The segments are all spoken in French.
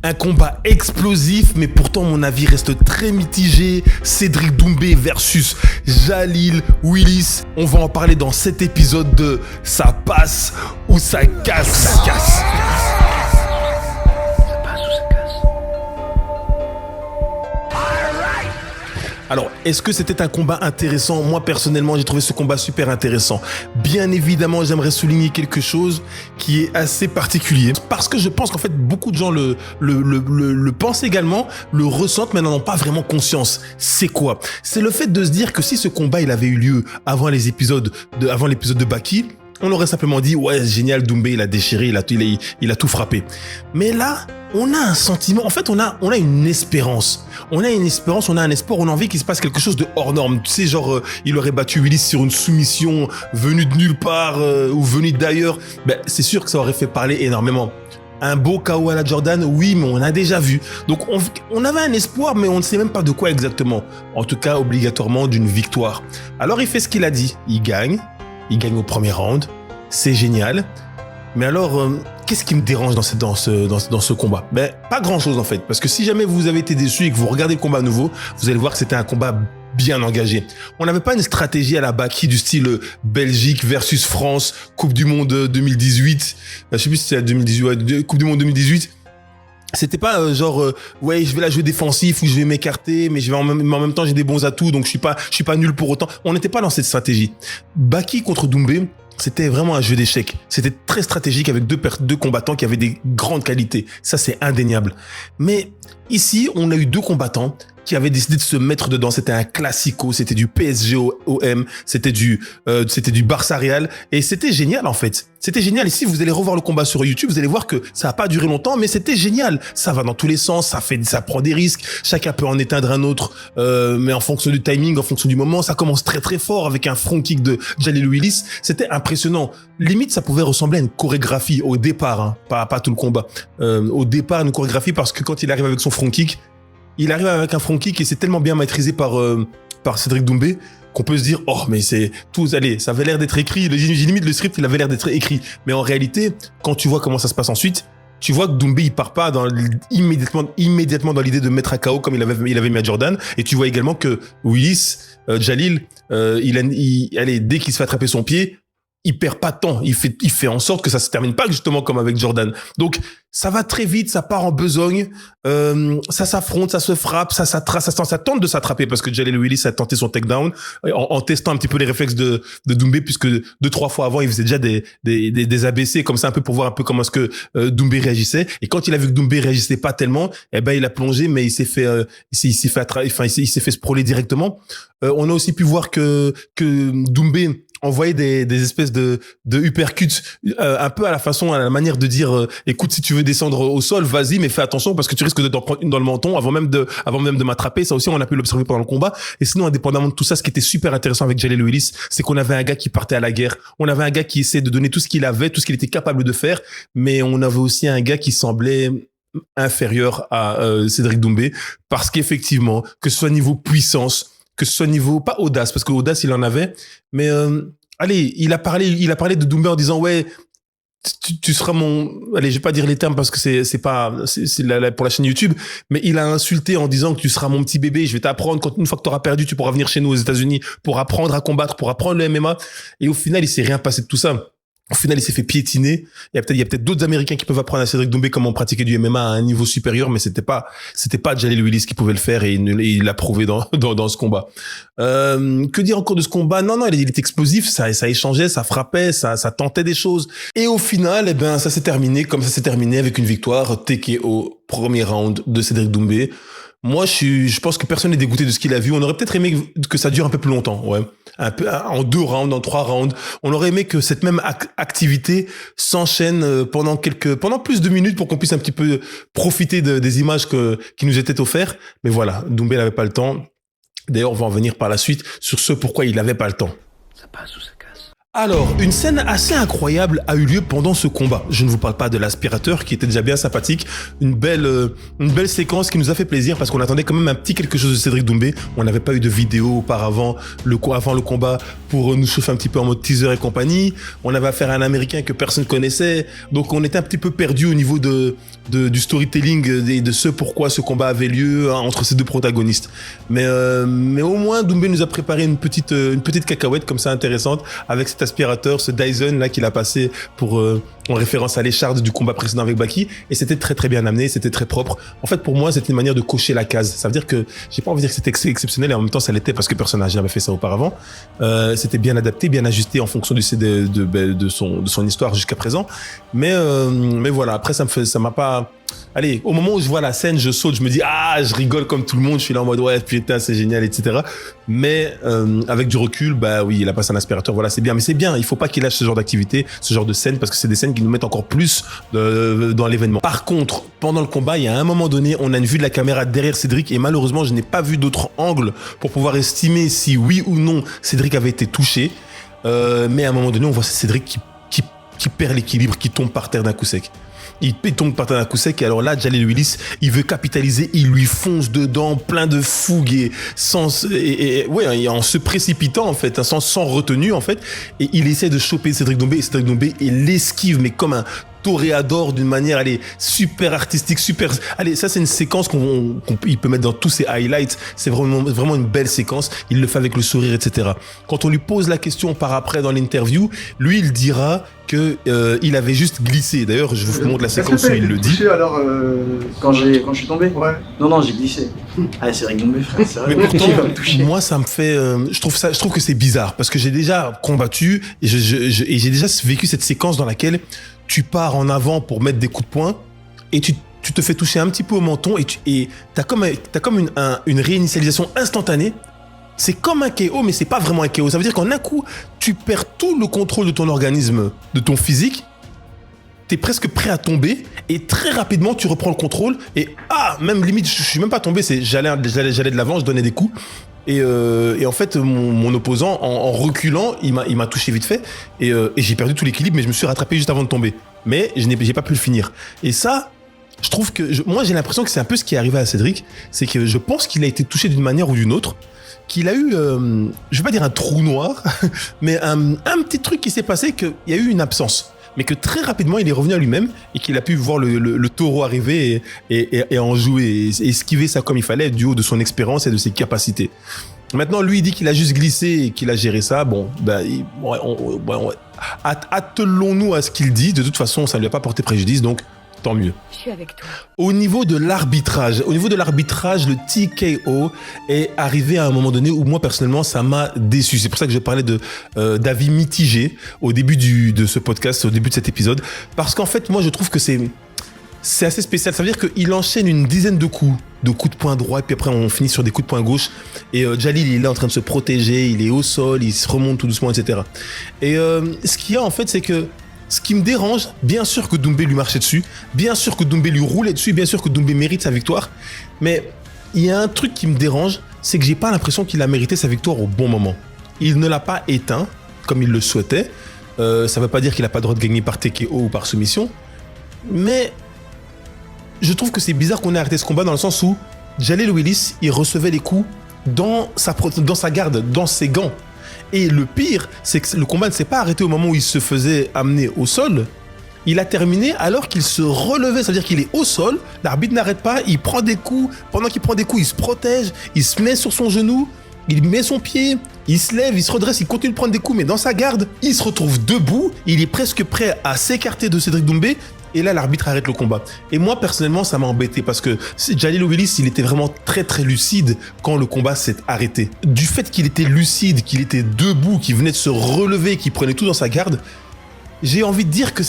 Un combat explosif, mais pourtant mon avis reste très mitigé. Cédric Doumbé versus Jalil Willis. On va en parler dans cet épisode de Ça passe ou ça casse. Ça casse. Alors, est-ce que c'était un combat intéressant? Moi, personnellement, j'ai trouvé ce combat super intéressant. Bien évidemment, j'aimerais souligner quelque chose qui est assez particulier. Parce que je pense qu'en fait, beaucoup de gens le pensent également, le ressentent, mais n'en ont pas vraiment conscience. C'est quoi? C'est le fait de se dire que si ce combat, il avait eu lieu avant l'épisode de Baki, on aurait simplement dit, ouais, génial, Doumbé, il a déchiré, il a tout frappé. Mais là, on a un sentiment, en fait, on a une espérance. On a une espérance, on a un espoir, on a envie qu'il se passe quelque chose de hors norme. Tu sais, genre, il aurait battu Willis sur une soumission venue de nulle part ou venue d'ailleurs. Ben, c'est sûr que ça aurait fait parler énormément. Un beau KO à la Jordan, oui, mais on a déjà vu. Donc, on avait un espoir, mais on ne sait même pas de quoi exactement. En tout cas, obligatoirement d'une victoire. Alors, il fait ce qu'il a dit. Il gagne au premier round. C'est génial. Mais alors, qu'est-ce qui me dérange dans ce combat? Ben, pas grand-chose en fait. Parce que si jamais vous avez été déçu et que vous regardez le combat à nouveau, vous allez voir que c'était un combat bien engagé. On n'avait pas une stratégie à la Baki du style Belgique versus France, Coupe du Monde 2018. Je sais plus si c'est la 2018, ouais, Coupe du Monde 2018. C'était pas ouais, je vais la jouer défensif ou je vais m'écarter, mais en même temps j'ai des bons atouts, donc je suis pas nul pour autant. On n'était pas dans cette stratégie. Baki contre Doumbé, c'était vraiment un jeu d'échecs. C'était très stratégique avec deux combattants qui avaient des grandes qualités. Ça, c'est indéniable. Mais ici, on a eu deux combattants qui avaient décidé de se mettre dedans. C'était un classico, c'était du PSG OM, c'était du Barça Real, et c'était génial en fait. C'était génial. Et si vous allez revoir le combat sur YouTube, vous allez voir que ça a pas duré longtemps, mais c'était génial. Ça va dans tous les sens, ça prend des risques. Chacun peut en éteindre un autre, mais en fonction du timing, en fonction du moment, ça commence très très fort avec un front kick de Jalil Willis. C'était impressionnant. Limite, ça pouvait ressembler à une chorégraphie au départ, hein, pas tout le combat. Au départ, une chorégraphie parce que quand il arrive avec son front kick, il arrive avec un front kick et c'est tellement bien maîtrisé par Cédric Doumbé qu'on peut se dire, oh, mais c'est tout, allez, ça avait l'air d'être écrit. Limite, le script, il avait l'air d'être écrit. Mais en réalité, quand tu vois comment ça se passe ensuite, tu vois que Doumbé, il part pas immédiatement dans l'idée de mettre à KO comme il avait mis à Jordan. Et tu vois également que Willis, Jalil, allez, dès qu'il se fait attraper son pied, il perd pas de temps. Il fait en sorte que ça se termine pas justement comme avec Jordan. Donc, ça va très vite, ça part en besogne, ça s'affronte, ça se frappe, ça tente de s'attraper parce que Jalil Willis a tenté son takedown en testant un petit peu les réflexes de Doumbé puisque 2-3 fois avant, il faisait déjà des ABC comme ça un peu pour voir un peu comment est-ce que Doumbé réagissait. Et quand il a vu que Doumbé réagissait pas tellement, eh ben, il a plongé, mais il s'est fait sprawler directement. On a aussi pu voir que Doumbé envoyer des espèces de uppercuts un peu à la manière de dire écoute, si tu veux descendre au sol, vas-y, mais fais attention parce que tu risques de t'en prendre une dans le menton avant même de m'attraper. Ça aussi, on a pu l'observer pendant le combat. Et sinon, indépendamment de tout ça, ce qui était super intéressant avec Jalil Willis, c'est qu'on avait un gars qui partait à la guerre. On avait un gars qui essayait de donner tout ce qu'il avait, tout ce qu'il était capable de faire, mais on avait aussi un gars qui semblait inférieur à Cédric Doumbé parce qu'effectivement, que ce soit niveau puissance, que ce soit niveau, pas audace, parce que audace, il en avait, mais allez, il a parlé de Doumbé en disant, ouais, tu seras allez, je vais pas dire les termes parce que c'est pour la chaîne YouTube, mais il a insulté en disant que tu seras mon petit bébé, je vais t'apprendre, une fois que tu auras perdu, tu pourras venir chez nous aux États-Unis pour apprendre à combattre, pour apprendre le MMA. Et au final, il s'est rien passé de tout ça. Au final, il s'est fait piétiner. Il y a peut-être d'autres Américains qui peuvent apprendre à Cédric Doumbé comment pratiquer du MMA à un niveau supérieur, mais c'était pas Jalil Willis qui pouvait le faire et il l'a prouvé dans ce combat. Que dire encore de ce combat? Non, il est explosif, ça échangeait, ça frappait, ça tentait des choses. Et au final, eh ben, ça s'est terminé comme ça s'est terminé avec une victoire TKO premier round de Cédric Doumbé. Moi, je pense que personne n'est dégoûté de ce qu'il a vu. On aurait peut-être aimé que ça dure un peu plus longtemps, ouais. Un peu, en 2 rounds, en 3 rounds. On aurait aimé que cette même activité s'enchaîne pendant plus de minutes pour qu'on puisse un petit peu profiter des images qui nous étaient offertes. Mais voilà, Doumbé n'avait pas le temps. D'ailleurs, on va en venir par la suite sur ce pourquoi il n'avait pas le temps. Ça passe ou ça casse? Alors, une scène assez incroyable a eu lieu pendant ce combat. Je ne vous parle pas de l'aspirateur qui était déjà bien sympathique. Une belle séquence qui nous a fait plaisir parce qu'on attendait quand même un petit quelque chose de Cédric Doumbé. On n'avait pas eu de vidéo auparavant, avant le combat, pour nous chauffer un petit peu en mode teaser et compagnie. On avait affaire à un Américain que personne connaissait. Donc, on était un petit peu perdu au niveau du storytelling et de pourquoi ce combat avait lieu entre ces deux protagonistes. Mais au moins, Doumbé nous a préparé une petite cacahuète comme ça intéressante avec cet aspirateur, ce Dyson là qu'il a passé en référence à l'écharde du combat précédent avec Baki, et c'était très très bien amené, c'était très propre. En fait, pour moi, c'était une manière de cocher la case. Ça veut dire que j'ai pas envie de dire que c'était exceptionnel, et en même temps ça l'était parce que personne n'a jamais fait ça auparavant. C'était bien adapté, bien ajusté en fonction de son histoire jusqu'à présent. Mais voilà, après ça m'a pas. Allez, au moment où je vois la scène, je saute, je me dis je rigole comme tout le monde, je suis là en mode ouais putain c'est génial, etc. Mais avec du recul, bah oui, il a passé un aspirateur, voilà, c'est bien, mais c'est bien, il faut pas qu'il lâche ce genre d'activité, ce genre de scène, parce que c'est des scènes qui nous mettent encore plus dans l'événement. Par contre, pendant le combat, il y a un moment donné, on a une vue de la caméra derrière Cédric, et malheureusement je n'ai pas vu d'autre angle pour pouvoir estimer si oui ou non Cédric avait été touché. Mais à un moment donné, on voit Cédric qui perd l'équilibre, qui tombe par terre d'un coup sec. Il tombe par terre d'un coup sec, et alors là, Jalil Willis, il veut capitaliser, il lui fonce dedans, plein de fougue et en se précipitant en fait, sans retenue en fait, et il essaie de choper Cédric Doumbé, et Cédric Doumbé l'esquive, mais comme un toréador d'une manière, allez, super artistique, super. Allez, ça c'est une séquence qu'il peut mettre dans tous ses highlights. C'est vraiment une belle séquence. Il le fait avec le sourire, etc. Quand on lui pose la question par après dans l'interview, lui il dira que il avait juste glissé. D'ailleurs, je vous montre la séquence où il le dit. Alors, quand je suis tombé. Ouais. Non, j'ai glissé. C'est Cédric Doumbé, frère. C'est vrai. Mais pourtant, moi, ça me fait. Je trouve que c'est bizarre parce que j'ai déjà combattu et j'ai déjà vécu cette séquence dans laquelle tu pars en avant pour mettre des coups de poing et tu te fais toucher un petit peu au menton et t'as comme une réinitialisation instantanée. C'est comme un KO, mais c'est pas vraiment un KO. Ça veut dire qu'en un coup, tu perds tout le contrôle de ton organisme, de ton physique. T'es presque prêt à tomber et très rapidement, tu reprends le contrôle et même limite, je suis même pas tombé, j'allais de l'avant, je donnais des coups. Et en fait, mon opposant, en reculant, il m'a touché vite fait et j'ai perdu tout l'équilibre, mais je me suis rattrapé juste avant de tomber. Mais j'ai pas pu le finir. Et ça, je trouve que moi j'ai l'impression que c'est un peu ce qui est arrivé à Cédric, c'est que je pense qu'il a été touché d'une manière ou d'une autre, qu'il a eu, je vais pas dire un trou noir, mais un petit truc qui s'est passé, qu'il y a eu une absence. Mais que très rapidement, il est revenu à lui-même et qu'il a pu voir le taureau arriver et en jouer et esquiver ça comme il fallait du haut de son expérience et de ses capacités. Maintenant, lui, il dit qu'il a juste glissé et qu'il a géré ça. Bon, attelons-nous à ce qu'il dit. De toute façon, ça ne lui a pas porté préjudice, donc tant mieux. Je suis avec toi. Au niveau de l'arbitrage, le TKO est arrivé à un moment donné où moi personnellement ça m'a déçu. C'est pour ça que je parlais d'avis mitigé au début de ce podcast, au début de cet épisode, parce qu'en fait moi je trouve que c'est assez spécial. Ça veut dire qu'il enchaîne une dizaine de coups de poing droit et puis après on finit sur des coups de poing gauche et Jalil il est là en train de se protéger, il est au sol, il se remonte tout doucement, etc. Et ce qu'il y a en fait c'est que ce qui me dérange, bien sûr que Doumbé lui marchait dessus, bien sûr que Doumbé lui roulait dessus, bien sûr que Doumbé mérite sa victoire, mais il y a un truc qui me dérange, c'est que j'ai pas l'impression qu'il a mérité sa victoire au bon moment. Il ne l'a pas éteint comme il le souhaitait. Ça veut pas dire qu'il a pas le droit de gagner par TKO ou par soumission, mais je trouve que c'est bizarre qu'on ait arrêté ce combat dans le sens où Jalil Willis, il recevait les coups dans sa garde, dans ses gants. Et le pire, c'est que le combat ne s'est pas arrêté au moment où il se faisait amener au sol. Il a terminé alors qu'il se relevait, c'est-à-dire qu'il est au sol, l'arbitre n'arrête pas, il prend des coups, pendant qu'il prend des coups, il se protège, il se met sur son genou, il met son pied, il se lève, il se redresse, il continue de prendre des coups, mais dans sa garde, il se retrouve debout, il est presque prêt à s'écarter de Cédric Doumbé, et là l'arbitre arrête le combat. Et moi personnellement ça m'a embêté parce que Jalil Willis il était vraiment très très lucide quand le combat s'est arrêté. Du fait qu'il était lucide, qu'il était debout, qu'il venait de se relever, qu'il prenait tout dans sa garde, j'ai envie de dire que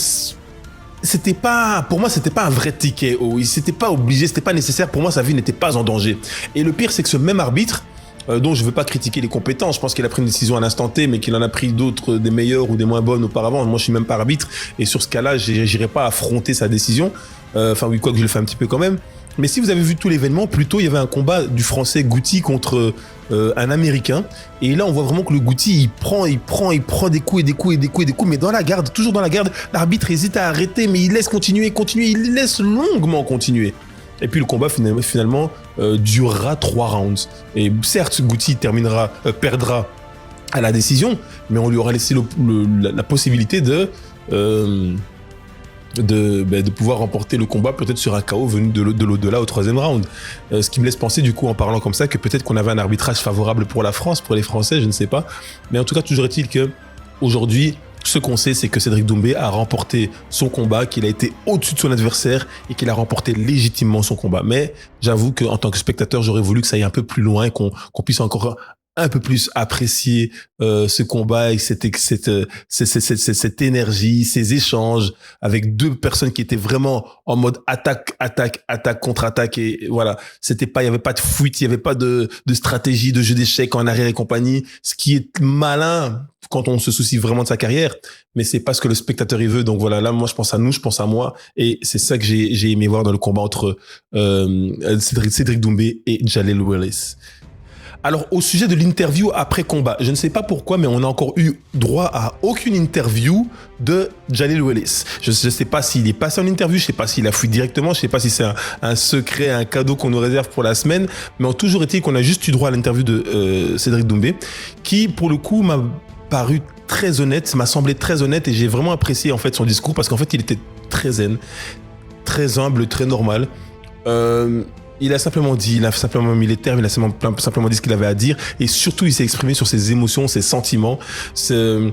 pour moi c'était pas un vrai TKO, il s'était pas obligé, c'était pas nécessaire, pour moi sa vie n'était pas en danger. Et le pire c'est que ce même arbitre, dont je ne veux pas critiquer les compétences, je pense qu'il a pris une décision à l'instant T, mais qu'il en a pris d'autres, des meilleures ou des moins bonnes auparavant. Moi, je suis même pas arbitre, et sur ce cas-là, j'irai pas affronter sa décision. Enfin, oui, quoi que je le fais un petit peu quand même. Mais si vous avez vu tout l'événement, plutôt, il y avait un combat du Français Gouti contre un Américain. Et là, on voit vraiment que le Guti, il prend des coups et des coups et des coups et des coups, mais dans la garde, toujours dans la garde, l'arbitre hésite à arrêter, mais il laisse continuer, il laisse longuement continuer. Et puis le combat finalement durera 3 rounds. Et certes, Guti perdra à la décision, mais on lui aura laissé la possibilité de pouvoir remporter le combat peut-être sur un KO venu de l'au-delà au 3e round. Ce qui me laisse penser du coup en parlant comme ça que peut-être qu'on avait un arbitrage favorable pour la France, pour les Français, je ne sais pas. Mais en tout cas, toujours est-il que aujourd'hui, ce qu'on sait, c'est que Cédric Doumbé a remporté son combat, qu'il a été au-dessus de son adversaire et qu'il a remporté légitimement son combat. Mais j'avoue qu'en tant que spectateur, j'aurais voulu que ça aille un peu plus loin, qu'on puisse encore un peu plus apprécier ce combat et cette énergie, ces échanges avec 2 personnes qui étaient vraiment en mode attaque, contre-attaque. Et voilà, il y avait pas de fuite, il y avait pas de stratégie, de jeu d'échecs en arrière et compagnie, ce qui est malin quand on se soucie vraiment de sa carrière, mais c'est pas ce que le spectateur il veut. Donc voilà, là moi je pense à nous, je pense à moi, et c'est ça que j'ai aimé voir dans le combat entre Cédric Doumbé et Jaleel Willis. Alors, au sujet de l'interview après combat, je ne sais pas pourquoi, mais on n'a encore eu droit à aucune interview de Jaleel Willis. Je ne sais pas s'il est passé en interview, je ne sais pas s'il a fui directement, je ne sais pas si c'est un secret, un cadeau qu'on nous réserve pour la semaine, mais en toujours été qu'on a juste eu droit à l'interview de Cédric Doumbé, qui, pour le coup, m'a paru très honnête, m'a semblé très honnête, et j'ai vraiment apprécié en fait son discours, parce qu'en fait, il était très zen, très humble, très normal. Il a simplement mis les termes, il a simplement dit ce qu'il avait à dire, et surtout il s'est exprimé sur ses émotions, ses sentiments, ce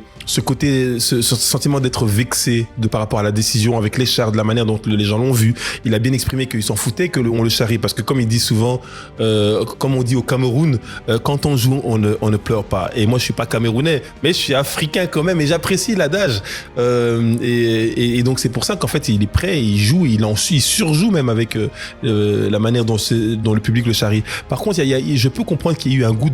sentiment d'être vexé par rapport à la décision avec les chars, de la manière dont les gens l'ont vu. Il a bien exprimé qu'il s'en foutait qu'on le charrie, parce que comme il dit souvent, comme on dit au Cameroun, quand on joue, on ne pleure pas. Et moi je suis pas camerounais, mais je suis africain quand même, et j'apprécie l'adage. Et donc c'est pour ça qu'en fait il est prêt, il joue, il surjoue même avec la manière dont le public le charrie. Par contre, je peux comprendre qu'il y a eu un goût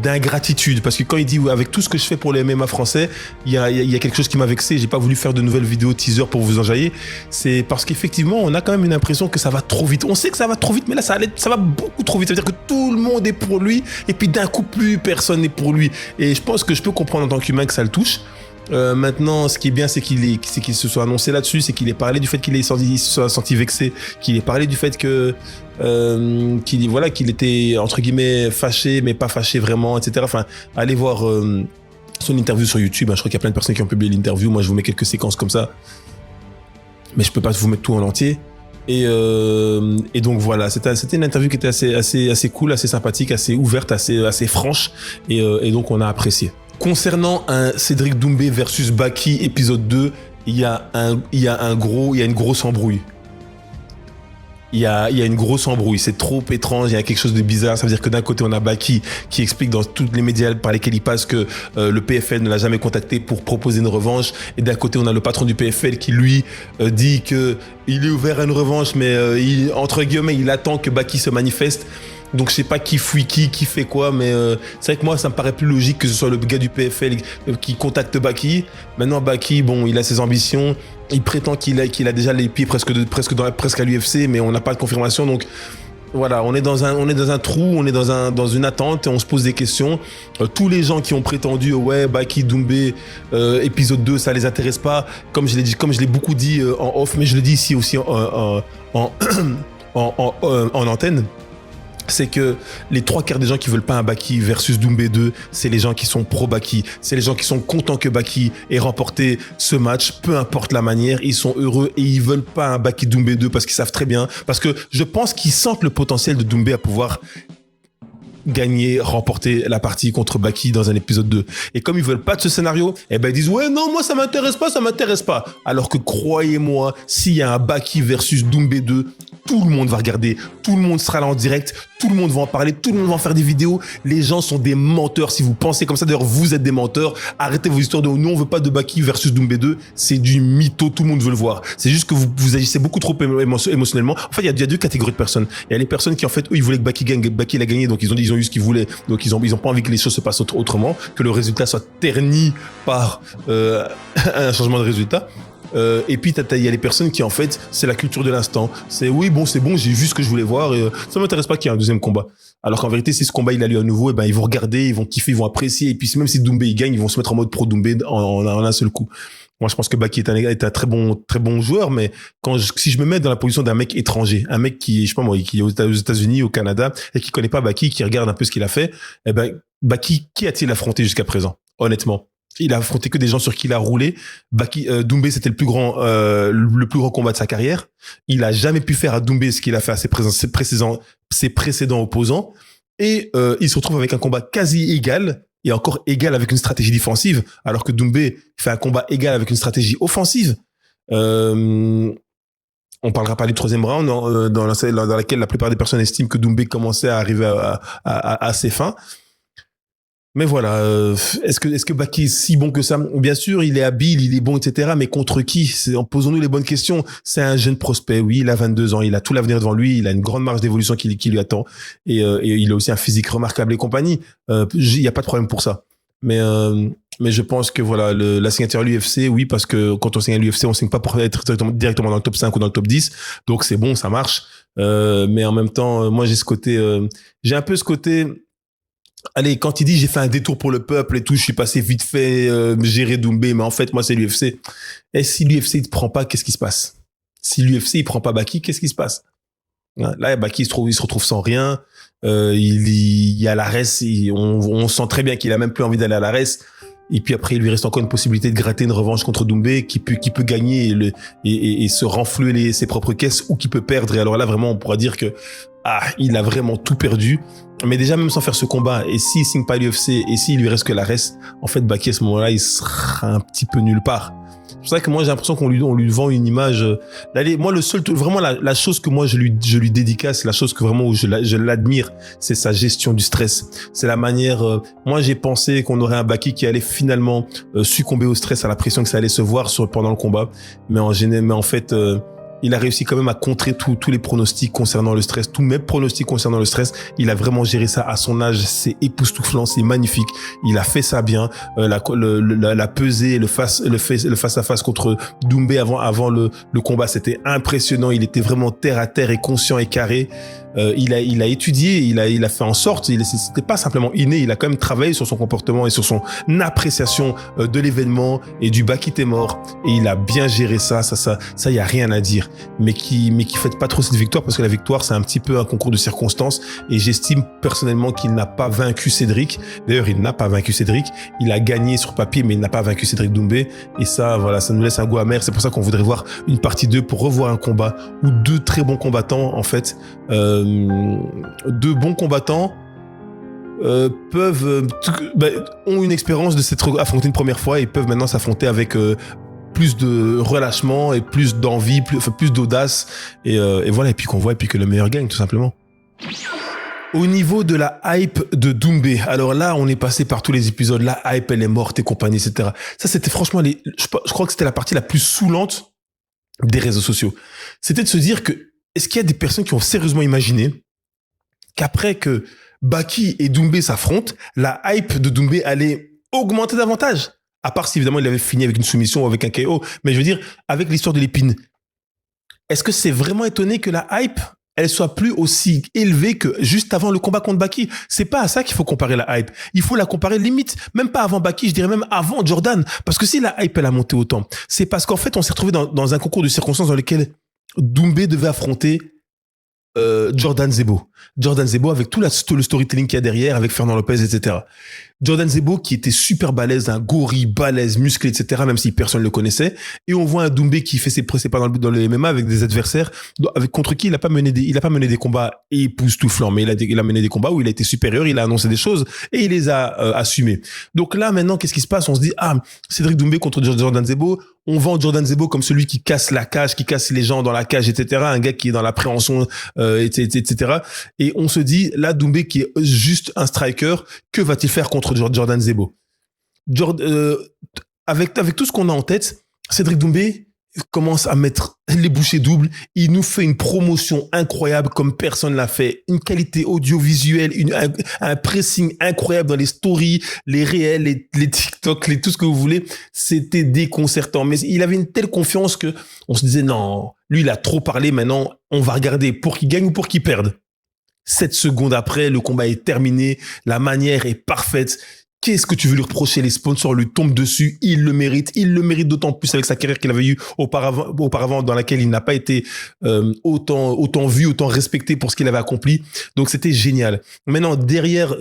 d'ingratitude, parce que quand il dit avec tout ce que je fais pour les MMA français, il y a quelque chose qui m'a vexé, j'ai pas voulu faire de nouvelles vidéos teaser pour vous enjailler. C'est parce qu'effectivement on a quand même une impression que ça va trop vite, on sait que ça va trop vite, mais là ça va beaucoup trop vite, ça veut dire que tout le monde est pour lui et puis d'un coup plus personne n'est pour lui, et je pense que je peux comprendre en tant qu'humain que ça le touche. Maintenant, ce qui est bien, c'est qu'il se soit annoncé là-dessus, c'est qu'il ait parlé du fait qu'il se soit senti vexé, qu'il ait parlé du fait que qu'il était entre guillemets fâché, mais pas fâché vraiment, etc. Enfin, allez voir son interview sur YouTube. Je crois qu'il y a plein de personnes qui ont publié l'interview. Moi, je vous mets quelques séquences comme ça, mais je peux pas vous mettre tout en entier. Et donc voilà, c'était une interview qui était assez cool, assez sympathique, assez ouverte, assez franche, et donc on a apprécié. Concernant un Cédric Doumbé versus Baki épisode 2, il y a une grosse embrouille. Il y a une grosse embrouille, c'est trop étrange, il y a quelque chose de bizarre. Ça veut dire que d'un côté on a Baki qui explique dans tous les médias par lesquels il passe que le PFL ne l'a jamais contacté pour proposer une revanche, et d'un côté on a le patron du PFL qui lui dit que il est ouvert à une revanche, mais entre guillemets il attend que Baki se manifeste. Donc je sais pas qui fuit qui fait quoi, mais c'est vrai que moi ça me paraît plus logique que ce soit le gars du PFL qui contacte Baki. Maintenant Baki, bon, il a ses ambitions, il prétend qu'il a déjà les pieds presque à l'UFC, mais on n'a pas de confirmation. Donc voilà, on est dans un trou, on est dans une attente, et on se pose des questions. Tous les gens qui ont prétendu ouais Baki Doumbé épisode 2 ça les intéresse pas, comme je l'ai beaucoup dit en off, mais je le dis ici aussi en antenne. C'est que les 3/4 des gens qui veulent pas un Baki versus Doumbé 2, c'est les gens qui sont pro Baki, c'est les gens qui sont contents que Baki ait remporté ce match, peu importe la manière, ils sont heureux et ils veulent pas un Baki Doumbé 2 parce qu'ils savent très bien, parce que je pense qu'ils sentent le potentiel de Doumbé à pouvoir gagner, remporter la partie contre Baki dans un épisode 2. Et comme ils veulent pas de ce scénario, eh ben ils disent ouais non, moi ça m'intéresse pas. Alors que croyez-moi, s'il y a un Baki versus Doumbé 2, tout le monde va regarder, tout le monde sera là en direct, tout le monde va en parler, tout le monde va en faire des vidéos. Les gens sont des menteurs si vous pensez comme ça. D'ailleurs, vous êtes des menteurs. Arrêtez vos histoires de non, on veut pas de Baki versus Doumbé 2. C'est du mytho, tout le monde veut le voir. C'est juste que vous agissez beaucoup trop émotionnellement. En fait, il y a 2 catégories de personnes. Il y a les personnes qui en fait, eux, ils voulaient que Baki gagne, Baki l'a gagné, donc ils ont eu ce qu'ils voulaient. Donc ils ont pas envie que les choses se passent autrement, que le résultat soit terni par un changement de résultat. Et puis il y a les personnes qui en fait c'est la culture de l'instant. C'est oui bon c'est bon, j'ai vu ce que je voulais voir. Et, ça m'intéresse pas qu'il y ait un deuxième combat. Alors qu'en vérité si ce combat il a lieu à nouveau, et ben ils vont regarder, ils vont kiffer, ils vont apprécier. Et puis même si Doumbé il gagne, ils vont se mettre en mode pro Doumbé en un seul coup. Moi, je pense que Baki est un très bon joueur, mais si je me mets dans la position d'un mec étranger, un mec qui, je sais pas moi, qui est aux États-Unis, au Canada, et qui connaît pas Baki, qui regarde un peu ce qu'il a fait, eh ben, Baki, qui a-t-il affronté jusqu'à présent? Honnêtement. Il a affronté que des gens sur qui il a roulé. Baki, Doumbé, c'était le plus grand combat de sa carrière. Il a jamais pu faire à Doumbé ce qu'il a fait à ses précédents opposants. Et, il se retrouve avec un combat quasi égal, et encore égal avec une stratégie défensive, alors que Doumbé fait un combat égal avec une stratégie offensive. On parlera pas du troisième round, dans laquelle la plupart des personnes estiment que Doumbé commençait à arriver à ses fins. Mais voilà, est-ce que Baki est si bon que ça? Bien sûr, il est habile, il est bon, etc. Mais contre qui? Posons-nous les bonnes questions. C'est un jeune prospect, oui, il a 22 ans, il a tout l'avenir devant lui, il a une grande marge d'évolution qui lui attend, et il a aussi un physique remarquable et compagnie. Il y a pas de problème pour ça. Mais je pense que voilà, la signature à l'UFC, oui, parce que quand on signe à l'UFC, on signe pas pour être directement dans le top 5 ou dans le top 10. Donc c'est bon, ça marche. Mais en même temps, moi j'ai un peu ce côté. Allez, quand il dit j'ai fait un détour pour le peuple et tout, je suis passé vite fait gérer Doumbé, mais en fait moi c'est l'UFC. Et si l'UFC il te prend pas, qu'est-ce qui se passe? Si l'UFC il prend pas Baki, qu'est-ce qui se passe? Là Baki il se retrouve sans rien. Il y a l'ARES, on sent très bien qu'il a même plus envie d'aller à l'ARES. Et puis après il lui reste encore une possibilité de gratter une revanche contre Doumbé qui peut gagner et se renflouer ses propres caisses, ou qui peut perdre. Et alors là vraiment on pourra dire que il a vraiment tout perdu. Mais déjà, même sans faire ce combat, et s'il signe pas l'UFC, et s'il lui reste que l'ARES, en fait, Baki, à ce moment-là, il sera un petit peu nulle part. C'est pour ça que moi, j'ai l'impression qu'on lui vend une image. Moi, vraiment, la chose que moi, je lui dédicace, la chose que vraiment où je l'admire, c'est sa gestion du stress. C'est la manière, moi, j'ai pensé qu'on aurait un Baki qui allait finalement succomber au stress, à la pression que ça allait se voir pendant le combat. Mais en fait, il a réussi quand même à contrer tous les pronostics concernant le stress, tous mes pronostics concernant le stress. Il a vraiment géré ça à son âge. C'est époustouflant, c'est magnifique. Il a fait ça bien. La pesée, le face à face contre Doumbé avant le combat, c'était impressionnant. Il était vraiment terre à terre et conscient et carré. Il a étudié, il a fait en sorte, c'était pas simplement inné, il a quand même travaillé sur son comportement et sur son appréciation de l'événement et du Baki t'es mort, et il a bien géré ça y a rien à dire, mais qui fête pas trop cette victoire, parce que la victoire c'est un petit peu un concours de circonstances, et j'estime personnellement qu'il n'a pas vaincu Cédric. D'ailleurs, il n'a pas vaincu Cédric, il a gagné sur papier, mais il n'a pas vaincu Cédric Doumbé, et ça, voilà, ça nous laisse un goût amer. C'est pour ça qu'on voudrait voir une partie 2 pour revoir un combat où deux très bons combattants, en fait, deux bons combattants ont une expérience de s'être affrontés une première fois et peuvent maintenant s'affronter avec plus de relâchement et plus d'envie, plus d'audace, et voilà, et puis qu'on voit, et puis que le meilleur gagne, tout simplement. Au niveau de la hype de Doumbé, alors là, on est passé par tous les épisodes, la hype, elle est morte et compagnie, etc. Ça, c'était franchement je crois que c'était la partie la plus saoulante des réseaux sociaux. C'était de se dire que, est-ce qu'il y a des personnes qui ont sérieusement imaginé qu'après que Baki et Doumbé s'affrontent, la hype de Doumbé allait augmenter davantage? À part si évidemment il avait fini avec une soumission ou avec un KO. Mais je veux dire, avec l'histoire de l'épine, est-ce que c'est vraiment étonné que la hype, elle soit plus aussi élevée que juste avant le combat contre Baki? C'est pas à ça qu'il faut comparer la hype. Il faut la comparer limite, même pas avant Baki, je dirais même avant Jordan. Parce que si la hype, elle a monté autant, c'est parce qu'en fait, on s'est retrouvé dans un concours de circonstances dans lequel Doumbé devait affronter Jordan Zebo. Jordan Zebo avec tout le storytelling qu'il y a derrière, avec Fernand Lopez, etc. Jordan Zebo qui était super balèze, un gorille balèze, musclé, etc., même si personne ne le connaissait. Et on voit un Doumbé qui fait ses pas dans le MMA avec des adversaires contre qui il a pas mené des combats époustouflants, mais il a mené des combats où il a été supérieur, il a annoncé des choses et il les a assumés. Donc là, maintenant, qu'est-ce qui se passe? On se dit, Cédric Doumbé contre Jordan Zebo. On vend Jordan Zebo comme celui qui casse la cage, qui casse les gens dans la cage, etc. Un gars qui est dans l'appréhension, etc. Et on se dit, là, Doumbé qui est juste un striker, que va-t-il faire contre Jordan Zebo? Avec tout ce qu'on a en tête, Cédric Doumbé, commence à mettre les bouchées doubles. Il nous fait une promotion incroyable comme personne l'a fait. Une qualité audiovisuelle, un pressing incroyable dans les stories, les réels, les TikTok, tout ce que vous voulez. C'était déconcertant. Mais il avait une telle confiance que on se disait non, lui il a trop parlé. Maintenant, on va regarder pour qu'il gagne ou pour qu'il perde. 7 secondes après, le combat est terminé. La manière est parfaite. Qu'est-ce que tu veux lui reprocher? Les sponsors lui tombent dessus. Il le mérite. Il le mérite d'autant plus avec sa carrière qu'il avait eue auparavant dans laquelle il n'a pas été autant vu, autant respecté pour ce qu'il avait accompli. Donc, c'était génial. Maintenant, derrière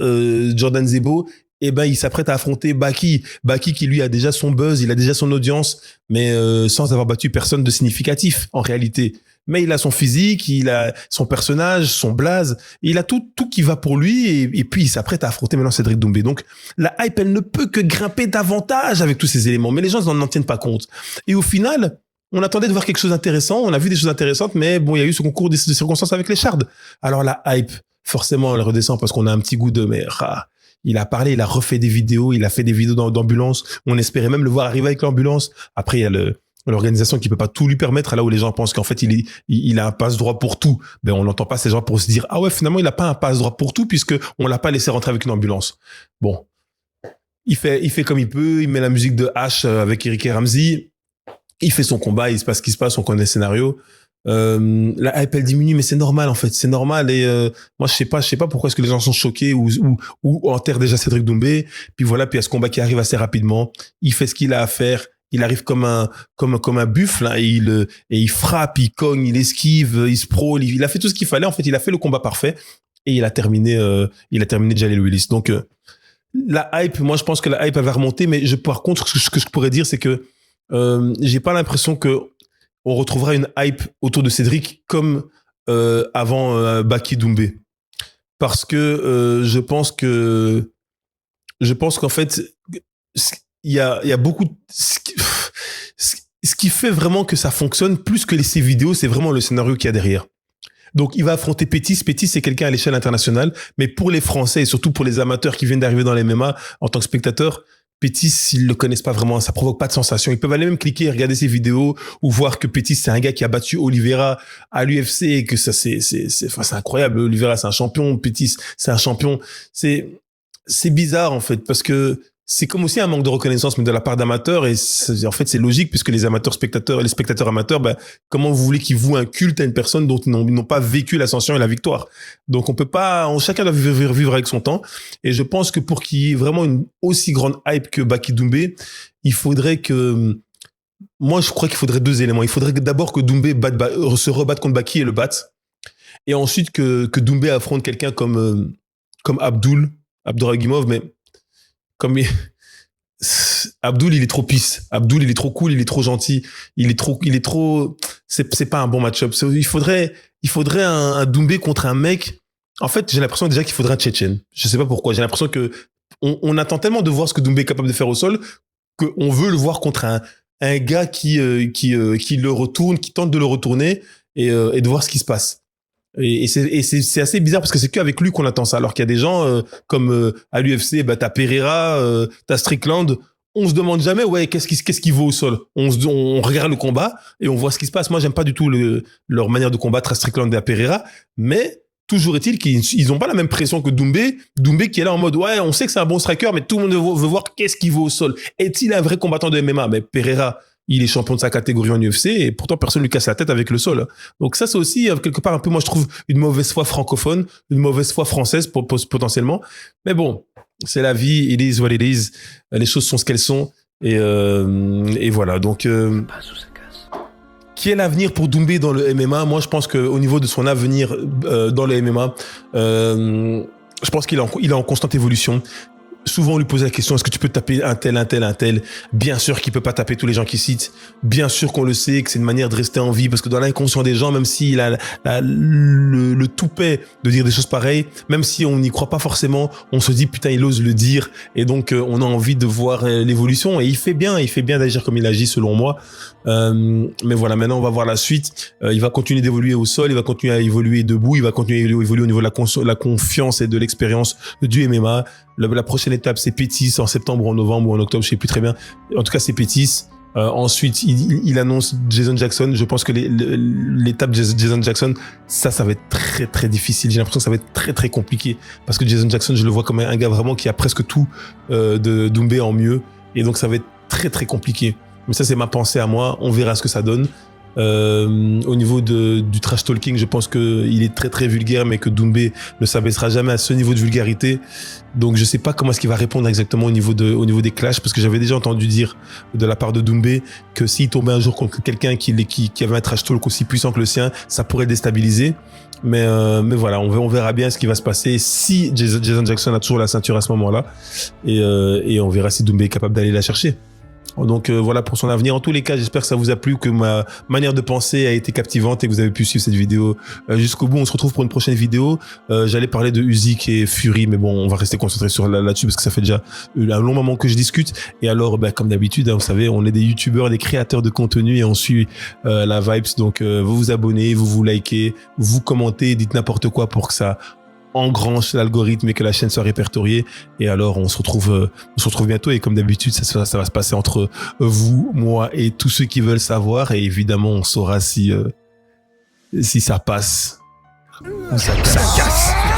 Jordan Zebo, eh ben, il s'apprête à affronter Baki. Baki qui, lui, a déjà son buzz, il a déjà son audience, mais sans avoir battu personne de significatif, en réalité. Mais il a son physique, il a son personnage, son blaze, il a tout qui va pour lui et puis il s'apprête à affronter maintenant Cédric Doumbé. Donc la hype, elle ne peut que grimper davantage avec tous ces éléments, mais les gens n'en tiennent pas compte. Et au final, on attendait de voir quelque chose d'intéressant, on a vu des choses intéressantes, mais bon, il y a eu ce concours de circonstances avec les Shards. Alors la hype, forcément, elle redescend parce qu'on a un petit goût de mais il a parlé, il a refait des vidéos, il a fait des vidéos d'ambulance. On espérait même le voir arriver avec l'ambulance. Après, il y a l'organisation qui peut pas tout lui permettre, là où les gens pensent qu'en fait il a un passe-droit pour tout. Ben on n'entend pas ces gens pour se dire ah ouais, finalement il a pas un passe-droit pour tout puisque on l'a pas laissé rentrer avec une ambulance. Bon, il fait comme il peut, il met la musique de H avec Eric et Ramsey, il fait son combat, il se passe ce qui se passe, on connaît le scénario. La hype elle diminue, mais c'est normal en fait, c'est normal. Et moi je sais pas pourquoi est-ce que les gens sont choqués ou enterrent déjà Cédric Doumbé. Puis voilà, puis il y a ce combat qui arrive assez rapidement. Il fait ce qu'il a à faire. Il arrive comme un buffle, hein, et il frappe, il cogne, il esquive, il se prôle, il a fait tout ce qu'il fallait. En fait, il a fait le combat parfait et il a terminé Jalil Willis. Donc la hype, moi je pense que la hype elle va remonter, mais par contre ce que je pourrais dire c'est que j'ai pas l'impression que on retrouvera une hype autour de Cédric comme avant Baki Doumbé, parce que je pense qu'en fait il y a beaucoup ce qui fait vraiment que ça fonctionne plus que ces vidéos, c'est vraiment le scénario qu'il y a derrière. Donc il va affronter Pétis. Pétis, c'est quelqu'un à l'échelle internationale, mais pour les Français et surtout pour les amateurs qui viennent d'arriver dans les MMA en tant que spectateurs, Pétis, ils le connaissent pas vraiment, ça provoque pas de sensation. Ils peuvent aller même cliquer et regarder ses vidéos ou voir que Pétis, c'est un gars qui a battu Oliveira à l'UFC et que ça c'est incroyable. Oliveira, c'est un champion. Pétis, c'est un champion. C'est bizarre en fait parce que c'est comme aussi un manque de reconnaissance, mais de la part d'amateurs, et en fait c'est logique puisque les spectateurs amateurs, comment vous voulez qu'ils vouent un culte à une personne dont ils n'ont pas vécu l'ascension et la victoire. Donc on peut pas, chacun doit vivre avec son temps, et je pense que pour qu'il y ait vraiment une aussi grande hype que Baki Doumbé, il faudrait que, moi je crois qu'il faudrait 2 éléments. Il faudrait d'abord que Doumbé se rebatte contre Baki et le batte, et ensuite que Doumbé affronte quelqu'un comme Abdouragimov, mais comme Abdul, il est trop pisse. Abdul, il est trop cool, il est trop gentil, il est trop, c'est pas un bon match-up. Il faudrait un Doumbé contre un mec. En fait, j'ai l'impression déjà qu'il faudrait un Tchétchène. Je sais pas pourquoi. J'ai l'impression que on attend tellement de voir ce que Doumbé est capable de faire au sol qu'on veut le voir contre un gars qui le retourne, qui tente de le retourner et de voir ce qui se passe. Et c'est assez bizarre parce que c'est qu'avec lui qu'on attend ça, alors qu'il y a des gens comme à l'UFC, t'as Pereira, t'as Strickland, on se demande jamais qu'est-ce qui vaut au sol. On regarde le combat et on voit ce qui se passe. Moi j'aime pas du tout leur manière de combattre à Strickland et à Pereira, mais toujours est-il qu'ils ont pas la même pression que Doumbé qui est là en mode on sait que c'est un bon striker, mais tout le monde veut voir qu'est-ce qui vaut au sol. Est-il un vrai combattant de MMA? Mais Pereira, il est champion de sa catégorie en UFC et pourtant personne lui casse la tête avec le sol. Donc ça, c'est aussi quelque part un peu, moi je trouve, une mauvaise foi francophone, une mauvaise foi française potentiellement. Mais bon, c'est la vie, it is what it is. Les choses sont ce qu'elles sont et voilà. Donc qui est l'avenir pour Doumbé dans le MMA? Moi, je pense qu'au niveau de son avenir dans le MMA, je pense qu'il est en constante évolution. Souvent, on lui pose la question, est-ce que tu peux taper un tel? Bien sûr qu'il peut pas taper tous les gens qu'il cite. Bien sûr qu'on le sait, que c'est une manière de rester en vie, parce que dans l'inconscient des gens, même s'il a le toupet de dire des choses pareilles, même si on n'y croit pas forcément, on se dit, putain, il ose le dire. Et donc, on a envie de voir l'évolution. Et il fait bien d'agir comme il agit, selon moi. Mais voilà, maintenant, on va voir la suite. Il va continuer d'évoluer au sol, il va continuer à évoluer debout, il va continuer à évoluer au niveau de la confiance et de l'expérience du MMA. La prochaine étape, c'est Pétis en septembre, en novembre ou en octobre, je sais plus très bien. En tout cas, c'est Pétis. Ensuite, il annonce Jason Jackson. Je pense que l'étape Jason Jackson, ça va être très très difficile. J'ai l'impression que ça va être très très compliqué parce que Jason Jackson, je le vois comme un gars vraiment qui a presque tout de Doumbé en mieux, et donc ça va être très très compliqué. Mais ça, c'est ma pensée à moi. On verra ce que ça donne. Au niveau du trash talking, je pense que il est très très vulgaire, mais que Doumbé ne s'abaissera jamais à ce niveau de vulgarité. Donc je sais pas comment est-ce qu'il va répondre exactement au niveau des clashs, parce que j'avais déjà entendu dire de la part de Doumbé que s'il tombait un jour contre quelqu'un qui avait un trash talk aussi puissant que le sien, ça pourrait le déstabiliser. Mais voilà, on verra bien ce qui va se passer si Jason Jackson a toujours la ceinture à ce moment-là, et on verra si Doumbé est capable d'aller la chercher. Donc voilà pour son avenir. En tous les cas, j'espère que ça vous a plu, que ma manière de penser a été captivante et que vous avez pu suivre cette vidéo jusqu'au bout. On se retrouve pour une prochaine vidéo. J'allais parler de Usyk et Fury, mais bon, on va rester concentré sur là-dessus parce que ça fait déjà un long moment que je discute. Et alors, comme d'habitude, hein, vous savez, on est des youtubeurs, des créateurs de contenu et on suit la vibes. Donc vous vous abonnez, vous likez, vous commentez, dites n'importe quoi pour que ça engrange l'algorithme et que la chaîne soit répertoriée. Et alors on se retrouve bientôt, et comme d'habitude ça va se passer entre vous, moi et tous ceux qui veulent savoir, et évidemment on saura si ça passe ou ça casse.